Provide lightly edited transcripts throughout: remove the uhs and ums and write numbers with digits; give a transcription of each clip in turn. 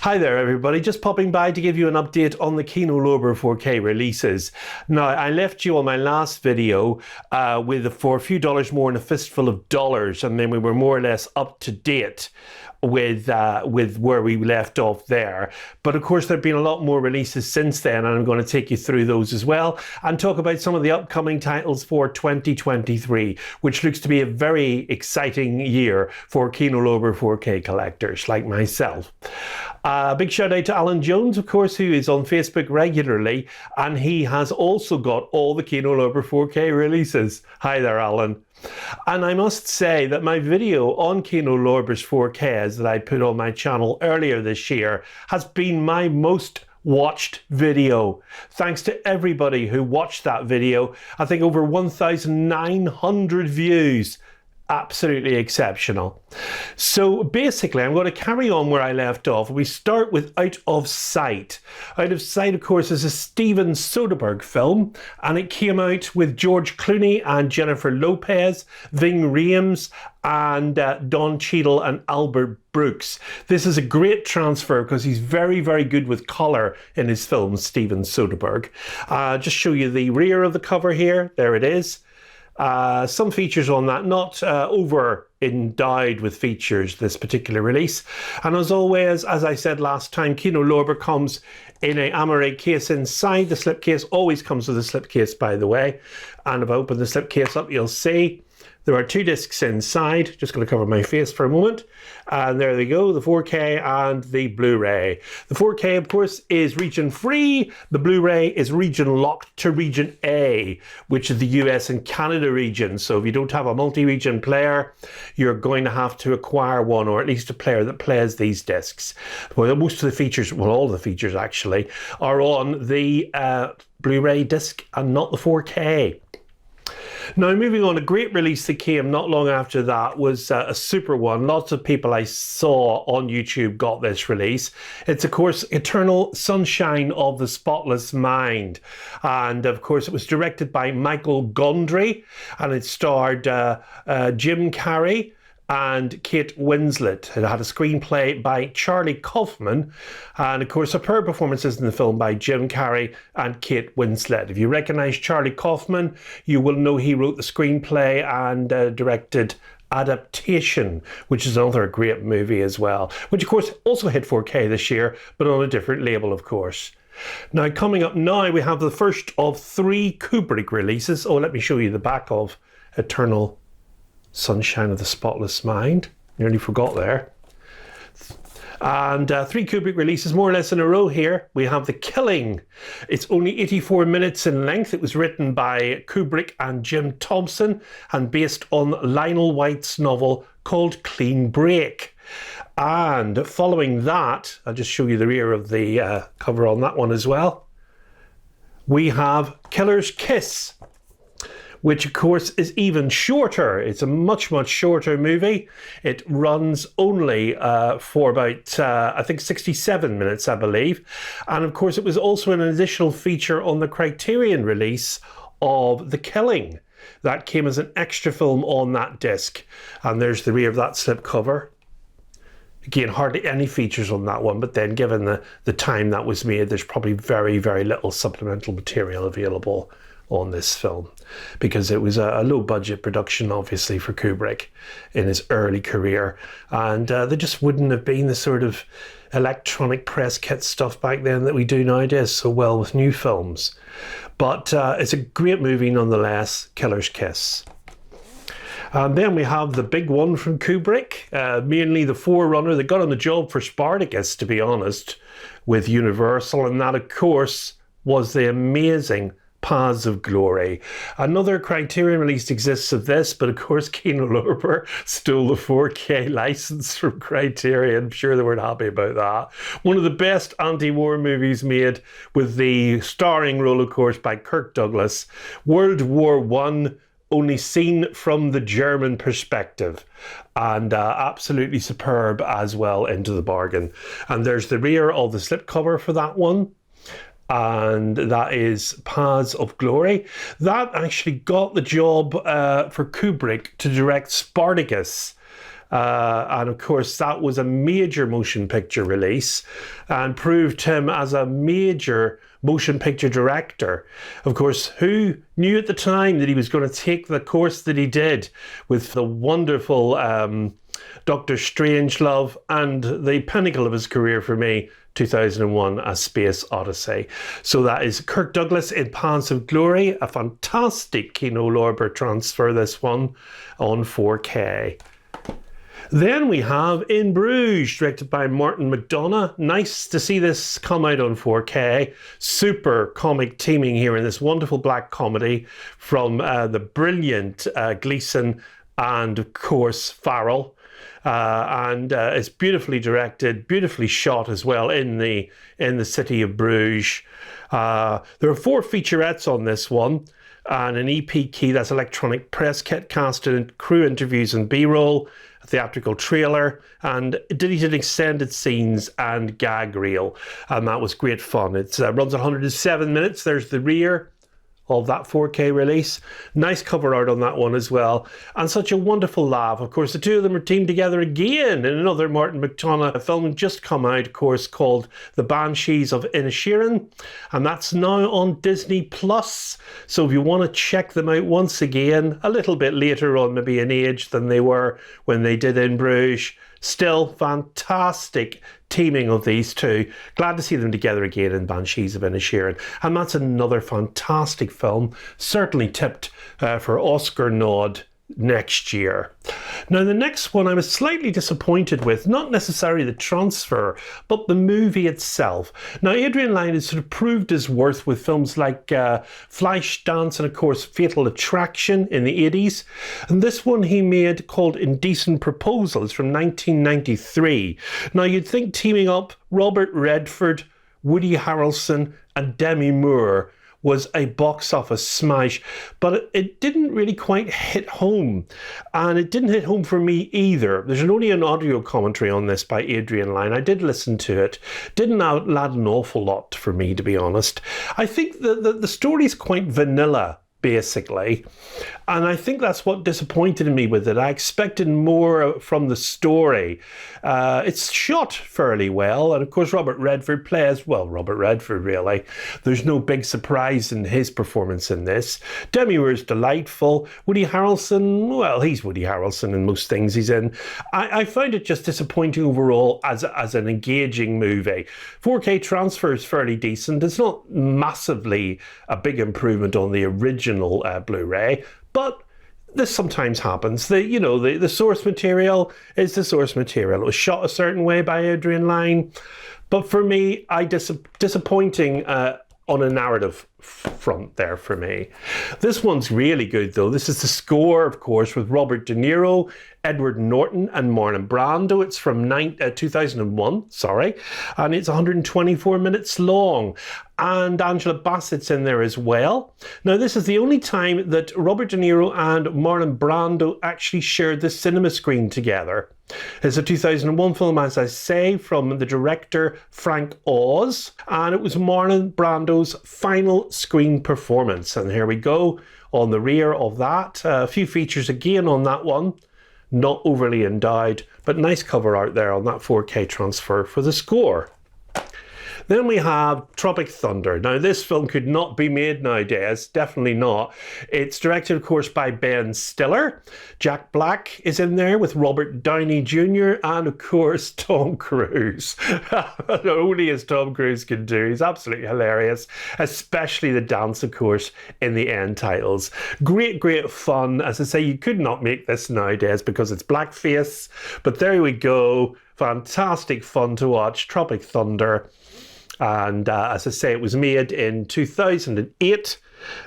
Hi there everybody, just popping by to give you an update on the Kino Lorber 4K releases. Now, I left you on my last video for a few dollars more and a fistful of dollars, and then we were more or less up to date with where we left off there. But of course, there have been a lot more releases since then, and I'm going to take you through those as well and talk about some of the upcoming titles for 2023, which looks to be a very exciting year for Kino Lorber 4K collectors like myself. Big shout out to Alan Jones, of course, who is on Facebook regularly, and he has also got all the Kino Lorber 4K releases. Hi there, Alan. And I must say that my video on Kino Lorber's 4Ks that I put on my channel earlier this year has been my most watched video. Thanks to everybody who watched that video. I think over 1,900 views. Absolutely exceptional. So basically, I'm going to carry on where I left off. We start with Out of Sight. Out of Sight, of course, is a Steven Soderbergh film, and it came out with George Clooney and Jennifer Lopez, Ving Rhames, and Don Cheadle and Albert Brooks. This is a great transfer because he's very, very good with colour in his films, Steven Soderbergh. Just show you the rear of the cover here. There it is. Some features on that, not over endowed with features, this particular release. And as always, as I said last time, Kino Lorber comes in a Amaray case inside. The slipcase always comes with a slipcase, by the way. And if I open the slipcase up, you'll see there are two discs inside. Just going to cover my face for a moment. And there they go, the 4K and the Blu-ray. The 4K, of course, is region free. The Blu-ray is region locked to region A, which is the US and Canada region. So if you don't have a multi-region player, you're going to have to acquire one, or at least a player that plays these discs. Well, most of the features, well, all the features actually, are on the Blu-ray disc and not the 4K. Now, moving on, a great release that came not long after that was a super one. Lots of people I saw on YouTube got this release. It's, of course, Eternal Sunshine of the Spotless Mind. And, of course, it was directed by Michael Gondry, and it starred Jim Carrey and Kate Winslet. It had a screenplay by Charlie Kaufman, and of course superb performances in the film by Jim Carrey and Kate Winslet. If you recognise Charlie Kaufman, you will know he wrote the screenplay and directed Adaptation, which is another great movie as well, which of course also hit 4K this year, but on a different label, of course. Now, coming up now, we have the first of 3 Kubrick releases. Oh, let me show you the back of Eternal Sunshine of the Spotless Mind. Nearly forgot there. And 3 Kubrick releases more or less in a row here. We have The Killing. It's only 84 minutes in length. It was written by Kubrick and Jim Thompson and based on Lionel White's novel called Clean Break. And following that, I'll just show you the rear of the cover on that one as well. We have Killer's Kiss, which of course is even shorter. It's a much, much shorter movie. It runs only for about, I think 67 minutes, I believe. And of course, it was also an additional feature on the Criterion release of The Killing. That came as an extra film on that disc. And there's the rear of that slipcover. Again, hardly any features on that one, but then given the time that was made, there's probably very, very little supplemental material available on this film, because it was a low budget production, obviously, for Kubrick in his early career, and there just wouldn't have been the sort of electronic press kit stuff back then that we do nowadays so well with new films. But it's a great movie nonetheless, Killer's Kiss. And then we have the big one from Kubrick, mainly the forerunner that got on the job for Spartacus, to be honest, with Universal, and that, of course, was the amazing Paths of Glory. Another Criterion release exists of this, but of course Kino Lorber stole the 4K license from Criterion. I'm sure they weren't happy about that. One of the best anti-war movies made, with the starring role, of course, by Kirk Douglas. World War I only seen from the German perspective, and absolutely superb as well into the bargain. And there's the rear of the slipcover for that one, and that is Paths of Glory. That actually got the job for Kubrick to direct Spartacus. And of course, that was a major motion picture release and proved him as a major motion picture director. Of course, who knew at the time that he was going to take the course that he did with the wonderful Dr. Strangelove and the pinnacle of his career for me, 2001, A Space Odyssey. So that is Kirk Douglas in Paths of Glory, a fantastic Kino Lorber transfer, this one, on 4K. Then we have In Bruges, directed by Martin McDonagh. Nice to see this come out on 4K. Super comic teaming here in this wonderful black comedy from the brilliant Gleeson and, of course, Farrell. And it's beautifully directed, beautifully shot as well in the city of Bruges. There are 4 featurettes on this one, and an EP key, that's electronic press kit, cast and crew interviews and B-roll, a theatrical trailer, and deleted extended scenes and gag reel. And that was great fun. It runs 107 minutes. There's the rear of that 4K release. Nice cover art on that one as well. And such a wonderful laugh. Of course, the two of them are teamed together again in another Martin McDonagh film just come out, of course, called The Banshees of Inisherin. And that's now on Disney+. So if you want to check them out once again, a little bit later on maybe in age than they were when they did In Bruges, still fantastic teaming of these two. Glad to see them together again in Banshees of Inisherin. And that's another fantastic film, certainly tipped for Oscar nod next year. Now, the next one I was slightly disappointed with, not necessarily the transfer, but the movie itself. Now, Adrian Lyne has sort of proved his worth with films like Flashdance and, of course, Fatal Attraction in the 80s. And this one he made called Indecent Proposal. It's from 1993. Now, you'd think teaming up Robert Redford, Woody Harrelson and Demi Moore was a box office smash, but it didn't really quite hit home. And it didn't hit home for me either. There's only an audio commentary on this by Adrian Lyne. I did listen to it. Didn't add an awful lot for me, to be honest. I think the story's quite vanilla, basically. And I think that's what disappointed me with it. I expected more from the story. It's shot fairly well. And of course, Robert Redford plays, well, Robert Redford, really. There's no big surprise in his performance in this. Demi Moore's delightful. Woody Harrelson, well, he's Woody Harrelson in most things he's in. I found it just disappointing overall as an engaging movie. 4K transfer is fairly decent. It's not massively a big improvement on the original Blu-ray, but this sometimes happens. The source material is the source material. It was shot a certain way by Adrian Lyne, but for me, disappointing on a narrative front there for me. This one's really good though. This is the score, of course, with Robert De Niro, Edward Norton and Marlon Brando. It's from 2001, and it's 124 minutes long. And Angela Bassett's in there as well. Now, this is the only time that Robert De Niro and Marlon Brando actually shared the cinema screen together. It's a 2001 film, as I say, from the director Frank Oz, and it was Marlon Brando's final screen performance. And here we go on the rear of that. A few features again on that one. Not overly endowed, but nice cover art there on that 4K transfer for the score. Then we have Tropic Thunder. Now, this film could not be made nowadays, definitely not. It's directed, of course, by Ben Stiller. Jack Black is in there with Robert Downey Jr. and, of course, Tom Cruise. Only as Tom Cruise can do. He's absolutely hilarious, especially the dance, of course, in the end titles. Great, great fun. As I say, you could not make this nowadays because it's blackface, but there we go. Fantastic fun to watch. Tropic Thunder. And as I say, it was made in 2008,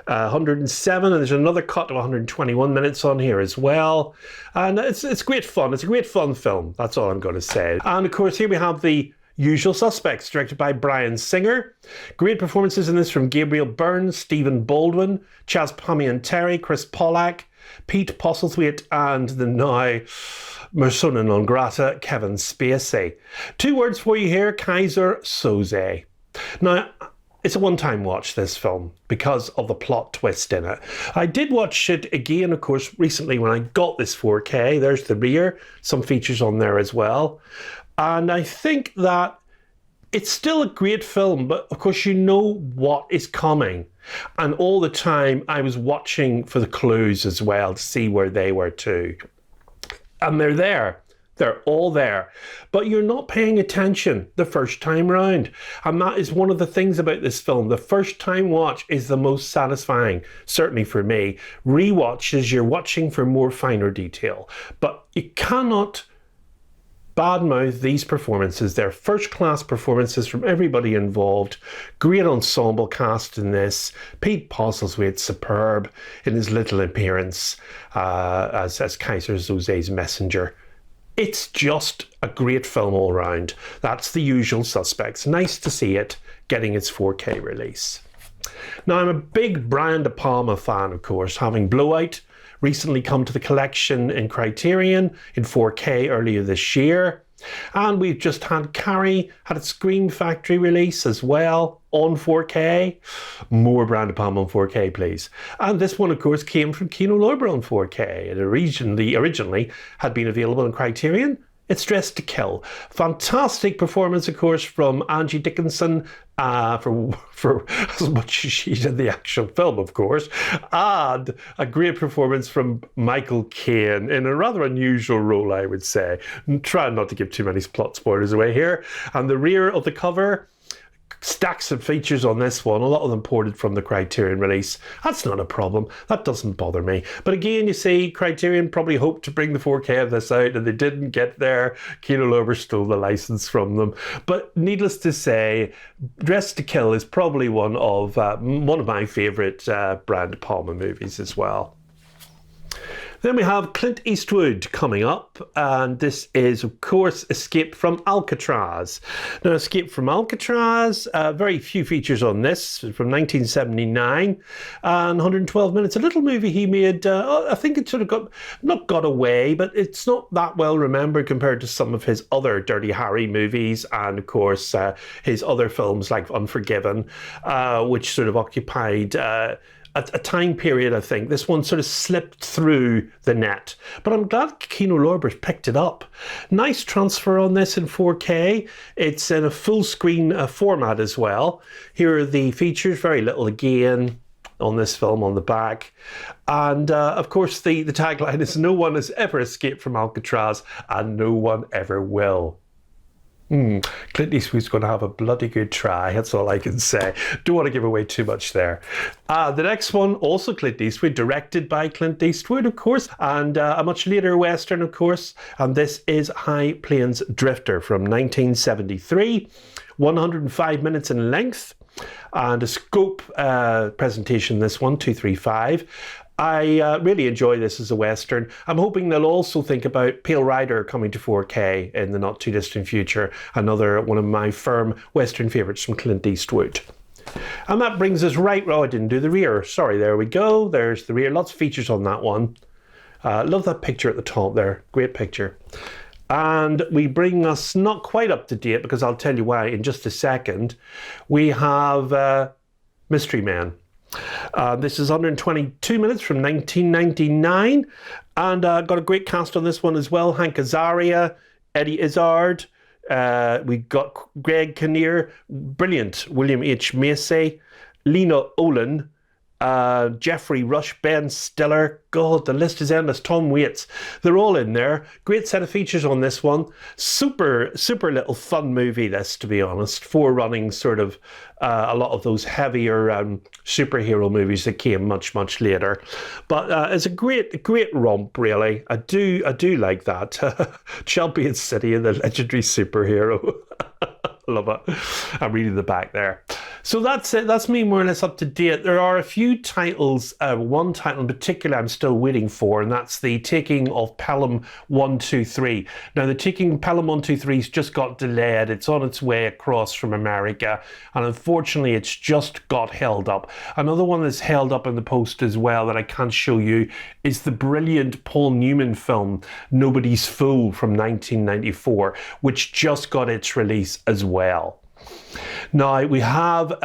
107, and there's another cut of 121 minutes on here as well. And it's great fun. It's a great fun film. That's all I'm going to say. And of course, here we have The Usual Suspects, directed by Bryan Singer. Great performances in this from Gabriel Byrne, Stephen Baldwin, Chaz Palminteri, Chris Pollack, Pete Postlethwaite and the now persona non grata Kevin Spacey. 2 words for you here, Kaiser Soze. Now, it's a one-time watch, this film, because of the plot twist in it. I did watch it again, of course, recently when I got this 4K. There's the rear, some features on there as well. And I think that it's still a great film, but of course you know what is coming. And all the time I was watching for the clues as well to see where they were too. And they're there. They're all there, but you're not paying attention the first time round. And that is one of the things about this film. The first time watch is the most satisfying, certainly for me. Rewatches, you're watching for more finer detail, but you cannot badmouth these performances. They're first-class performances from everybody involved. Great ensemble cast in this. Pete Postlethwaite, superb in his little appearance as Kaiser Soze's messenger. It's just a great film all round. That's the usual suspects. Nice to see it getting its 4K release. Now, I'm a big Brian De Palma fan, of course, having Blowout recently come to the collection in Criterion in 4K earlier this year. And we've just had Carrie had its Scream Factory release as well on 4K. More Brian De Palma on 4K, please. And this one, of course, came from Kino Lorber on 4K. It originally had been available in Criterion. It's Dressed to Kill. Fantastic performance, of course, from Angie Dickinson for as much as she did the actual film, of course, and a great performance from Michael Caine in a rather unusual role, I would say. I'm trying not to give too many plot spoilers away here. And the rear of the cover, stacks of features on this one, a lot of them ported from the Criterion release. That's not a problem. That doesn't bother me. But again, you see, Criterion probably hoped to bring the 4K of this out and they didn't get there. Kino Lorber stole the license from them. But needless to say, Dressed to Kill is probably one of my favourite Brian De Palma movies as well. Then we have Clint Eastwood coming up, and this is, of course, Escape from Alcatraz. Now, Escape from Alcatraz, very few features on this, from 1979, and 112 minutes. A little movie he made, I think it sort of not got away, but it's not that well remembered compared to some of his other Dirty Harry movies, and of course, his other films like Unforgiven, which sort of occupied a time period, I think. This one sort of slipped through the net. But I'm glad Kino Lorber's picked it up. Nice transfer on this in 4K. It's in a full screen format as well. Here are the features, very little again on this film on the back. And of course the tagline is "No one has ever escaped from Alcatraz and no one ever will." Clint Eastwood's going to have a bloody good try. That's all I can say. Don't want to give away too much there. The next one, also Clint Eastwood, directed by Clint Eastwood, of course, and a much later Western, of course. And this is High Plains Drifter from 1973, 105 minutes in length, and a scope presentation, this one, 235. I really enjoy this as a Western. I'm hoping they'll also think about Pale Rider coming to 4K in the not too distant future. Another one of my firm Western favourites from Clint Eastwood. And that brings us right, I didn't do the rear. Sorry, there we go. There's the rear. Lots of features on that one. Love that picture at the top there. Great picture. And we bring us not quite up to date, because I'll tell you why in just a second. We have Mystery Man. This is 122 minutes from 1999, and got a great cast on this one as well. Hank Azaria, Eddie Izzard, we got Greg Kinnear, brilliant William H. Macy, Lena Olin, Jeffrey Rush, Ben Stiller. God, the list is endless. Tom Waits. They're all in there. Great set of features on this one. Super little fun movie, this, to be honest. Forerunning sort of a lot of those heavier superhero movies that came much later. But it's a great romp, really. I do like that. Champion City and the legendary superhero. Love it. I'm reading the back there. So that's it. That's me more or less up to date. There are a few titles, one title in particular I'm still waiting for, and that's the taking of Pelham 123. Now, the taking Pelham 123's just got delayed. It's on its way across from America, and unfortunately, it's just got held up. Another one that's held up in the post as well that I can't show you is the brilliant Paul Newman film, Nobody's Fool from 1994, which just got its release as well. Now, we have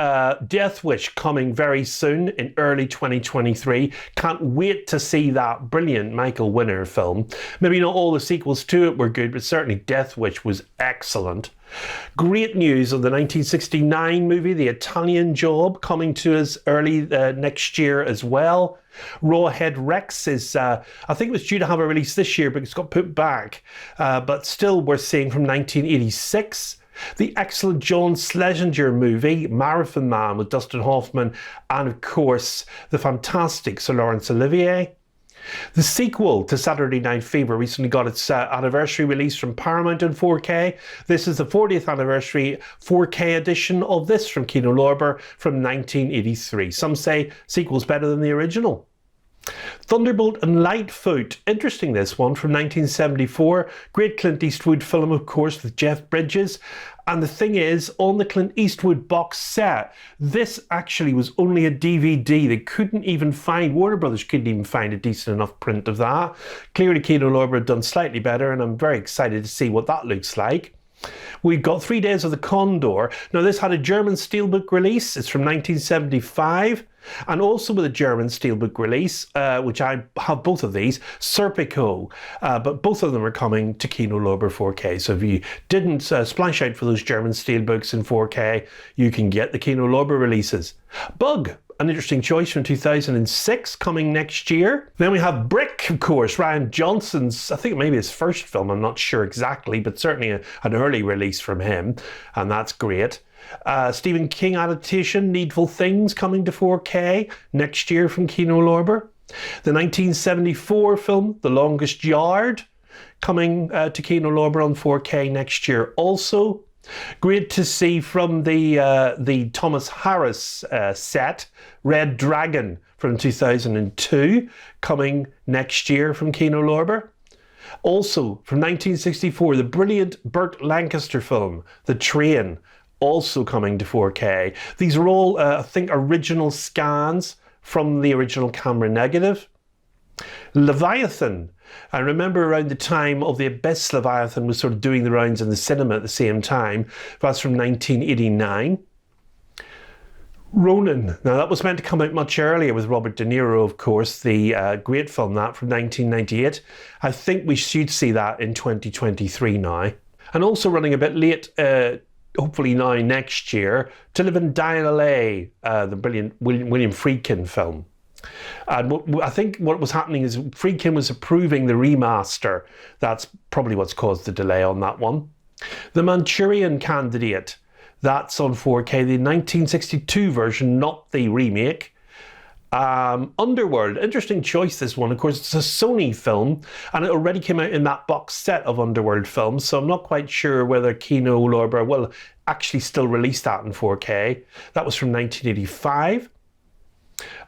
Death Wish coming very soon in early 2023. Can't wait to see that brilliant Michael Winner film. Maybe not all the sequels to it were good, but certainly Death Wish was excellent. Great news on the 1969 movie, The Italian Job, coming to us early next year as well. Rawhead Rex is, I think it was due to have a release this year, but it's got put back. But still, we're seeing from 1986. The excellent John Schlesinger movie, Marathon Man, with Dustin Hoffman, and of course, the fantastic Sir Laurence Olivier. The sequel to Saturday Night Fever recently got its anniversary release from Paramount in 4K. This is the 40th anniversary 4K edition of this from Kino Lorber from 1983. Some say sequel's better than the original. Thunderbolt and Lightfoot, interesting this one, from 1974. Great Clint Eastwood film, of course, with Jeff Bridges. And the thing is, on the Clint Eastwood box set, this actually was only a DVD. They couldn't even find, Warner Brothers couldn't even find a decent enough print of that. Clearly, Kino Lorber had done slightly better, and I'm very excited to see what that looks like. We've got 3 Days of the Condor. Now, this had a German steelbook release. It's from 1975. And also with a German steelbook release, which I have both of these, Serpico. But both of them are coming to Kino Lorber 4K. So if you didn't splash out for those German steelbooks in 4K, you can get the Kino Lorber releases. Bug, an interesting choice from 2006, coming next year. Then we have Brick, of course, Rian Johnson's, I think maybe his first film, I'm not sure exactly, but certainly an early release from him, and that's great. Stephen King adaptation, Needful Things, coming to 4K next year from Kino Lorber. The 1974 film, The Longest Yard, coming to Kino Lorber on 4K next year also. Great to see from the Thomas Harris set, Red Dragon from 2002, coming next year from Kino Lorber. Also, from 1964, the brilliant Burt Lancaster film, The Train, also coming to 4K. These are all, I think, original scans from the original camera negative. Leviathan. I remember around the time of The Abyss, Leviathan was sort of doing the rounds in the cinema at the same time. That's from 1989. Ronin. Now, that was meant to come out much earlier with Robert De Niro, of course, the great film that from 1998. I think we should see that in 2023 now. And also running a bit late, hopefully now next year, To Live and Die in LA, the brilliant William Friedkin film. And I think what was happening is Friedkin was approving the remaster. That's probably what's caused the delay on that one. The Manchurian Candidate, that's on 4K, the 1962 version, not the remake. Underworld, interesting choice this one. Of course, it's a Sony film, and it already came out in that box set of Underworld films, so I'm not quite sure whether Kino Lorber will actually still release that in 4K. That was from 1985.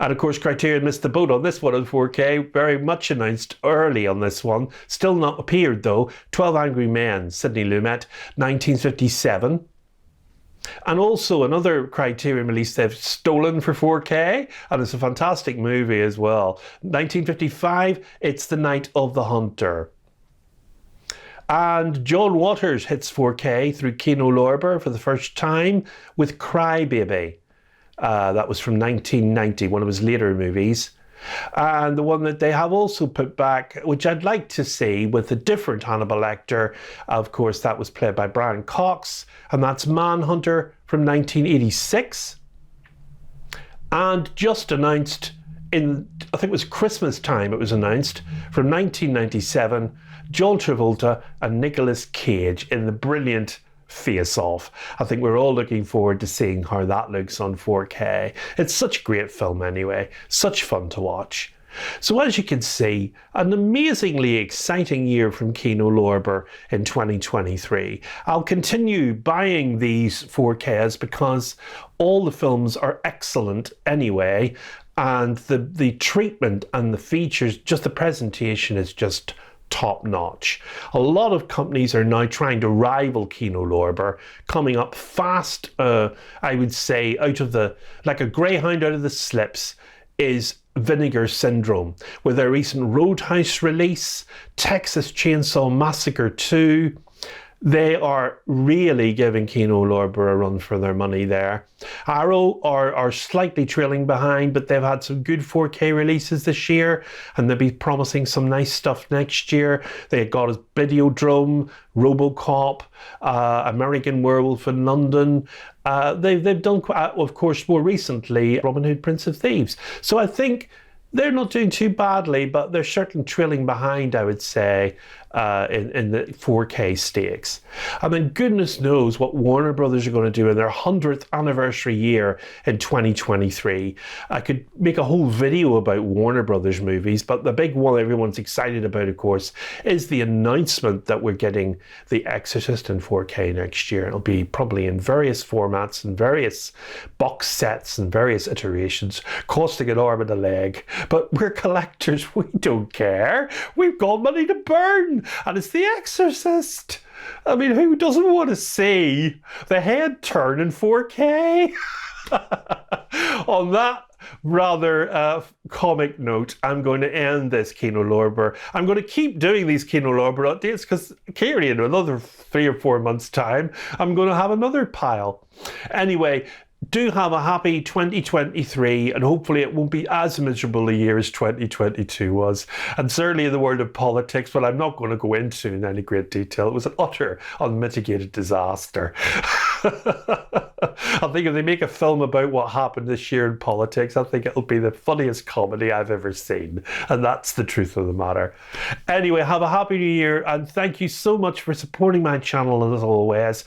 And of course, Criterion missed the boat on this one in 4K, very much announced early on this one. Still not appeared though. 12 Angry Men, Sidney Lumet, 1957. And also another Criterion release they've stolen for 4K, and it's a fantastic movie as well. 1955, it's The Night of the Hunter. And John Waters hits 4K through Kino Lorber for the first time with Cry Baby. That was from 1990, one of his later movies. And the one that they have also put back, which I'd like to see with a different Hannibal Lecter, of course, that was played by Brian Cox, and that's Manhunter from 1986. And just announced in, I think it was Christmas time, it was announced, from 1997, John Travolta and Nicolas Cage in the brilliant Face Off. I think we're all looking forward to seeing how that looks on 4K. It's such a great film anyway, such fun to watch. So as you can see, an amazingly exciting year from Kino Lorber in 2023. I'll continue buying these 4Ks because all the films are excellent anyway, and the treatment and the features, just the presentation is just top notch. A lot of companies are now trying to rival Kino Lorber, coming up fast, I would say, like a greyhound out of the slips is Vinegar Syndrome, with their recent Roadhouse release, Texas Chainsaw Massacre 2. They are really giving Kino Lorber a run for their money there. Arrow are slightly trailing behind, but they've had some good 4K releases this year, and they'll be promising some nice stuff next year. They got a Videodrome, RoboCop, American Werewolf in London. They've done, of course, more recently, Robin Hood, Prince of Thieves. So I think they're not doing too badly, but they're certainly trailing behind, I would say, in the 4K stakes. And then goodness knows what Warner Brothers are going to do in their 100th anniversary year in 2023. I could make a whole video about Warner Brothers movies, but the big one everyone's excited about, of course, is the announcement that we're getting The Exorcist in 4K next year. It'll be probably in various formats and various box sets and various iterations, costing an arm and a leg. But we're collectors, we don't care. We've got money to burn. And it's The Exorcist. I mean, who doesn't want to see the head turn in 4K? On that rather comic note, I'm going to end this Kino Lorber. I'm going to keep doing these Kino Lorber updates because clearly in another 3 or 4 months' time, I'm going to have another pile. Anyway, do have a happy 2023, and hopefully it won't be as miserable a year as 2022 was. And certainly in the world of politics, but I'm not going to go into in any great detail. It was an utter unmitigated disaster. I think if they make a film about what happened this year in politics, I think it'll be the funniest comedy I've ever seen. And that's the truth of the matter. Anyway, have a happy new year, and thank you so much for supporting my channel as always.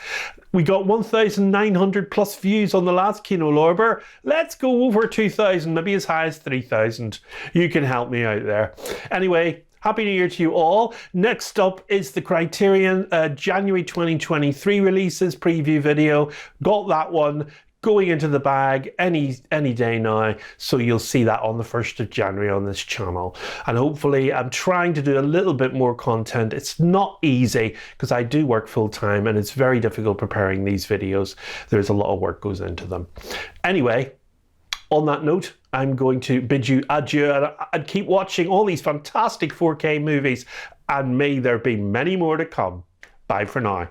We got 1,900 plus views on the last Kino Lorber. Let's go over 2,000, maybe as high as 3,000. You can help me out there. Anyway, Happy New Year to you all. Next up is the Criterion January 2023 releases preview video. Got that one going into the bag any day now, so you'll see that on the 1st of January on this channel. And hopefully I'm trying to do a little bit more content. It's not easy because I do work full-time and it's very difficult preparing these videos. There's a lot of work goes into them. Anyway, on that note, I'm going to bid you adieu and keep watching all these fantastic 4K movies, and may there be many more to come. Bye for now.